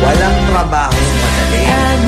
Walang trabaho madali.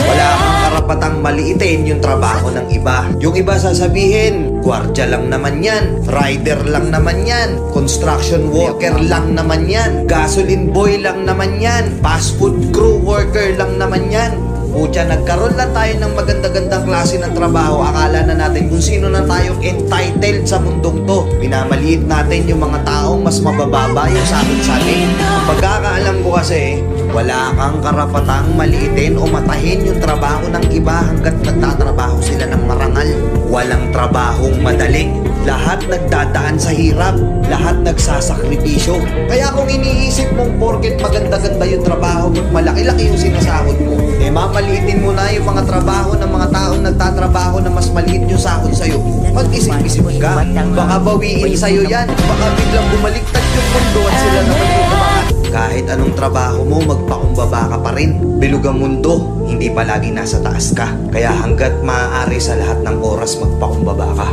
Wala kang karapatang maliitin yung trabaho ng iba. Yung iba sasabihin, gwardiya lang naman yan, rider lang naman yan, construction worker lang naman yan, gasoline boy lang naman yan, fast food crew worker lang naman yan. Pucha, nagkaroon lang tayo ng maganda-gandang klase ng trabaho. Akala na natin kung sino na tayong entitled sa mundong to. Minamaliit natin yung mga taong mas mabababa yung sahod sa atin. Pagkakaalam ko kasi, wala kang karapatang maliitin o matahin yung trabaho ng iba hanggat nagtatrabaho sila ng marangal. Walang trabahong madali. Lahat nagdadaan sa hirap. Lahat nagsasakripisyo. Kaya kung iniisip mong porket maganda-ganda yung trabaho mo, malaki-laki yung sinasahod mo, eh mamaliitin mo na yung mga trabaho ng mga taong nagtatrabaho na mas maliit yung sahod sa'yo. Mag-isip-isip ka. Baka bawiin sa'yo yan. Baka biglang bumaliktad yung mundo at sila naman yung umangat. Kahit anong trabaho mo, magpakumbaba ka pa rin. Bilog ang mundo, hindi palagi nasa taas ka. Kaya hanggat maaari sa lahat ng oras, magpakumbaba ka.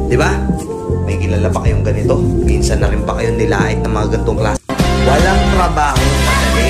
Diba? May kilala pa kayong ganito? Minsan na rin pa kayong nilait ng mga ganitong klase. Walang trabaho madali.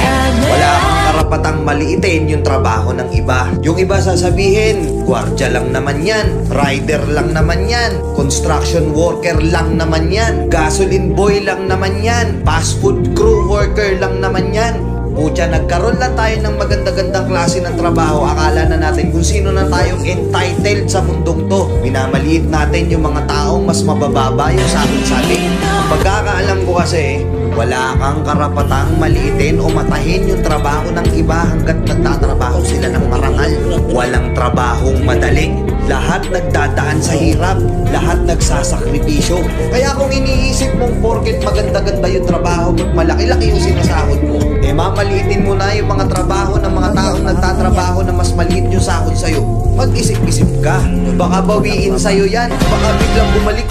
Wala kang karapatang maliitin yung trabaho ng iba. Yung iba sasabihin, gwardiya lang naman yan, rider lang naman yan, construction worker lang naman yan, gasoline boy lang naman yan, fast food crew worker lang naman yan. Pucha, nagkaroon lang tayo ng maganda-gandang klase ng trabaho. Akala na natin kung sino na tayong entitled sa mundong to. Minamaliit natin yung mga taong mas mabababa yung sahod sa atin. Pagkakaalam ko kasi, wala kang karapatang maliitin o matahin yung trabaho ng iba hanggat nagtatrabaho sila ng marangal. Walang trabahong madali. Lahat nagdadaan sa hirap. Lahat nagsasakripisyo. Kaya kung iniisip mong porket maganda-ganda yung trabaho mo, malaki-laki yung sinasahod mo, eh mamaliitin mo na yung mga trabaho ng mga taong nagtatrabaho na mas maliit yung sahod sa'yo. Mag-isip-isip ka. Baka bawiin sa'yo yan. Baka biglang bumaliktad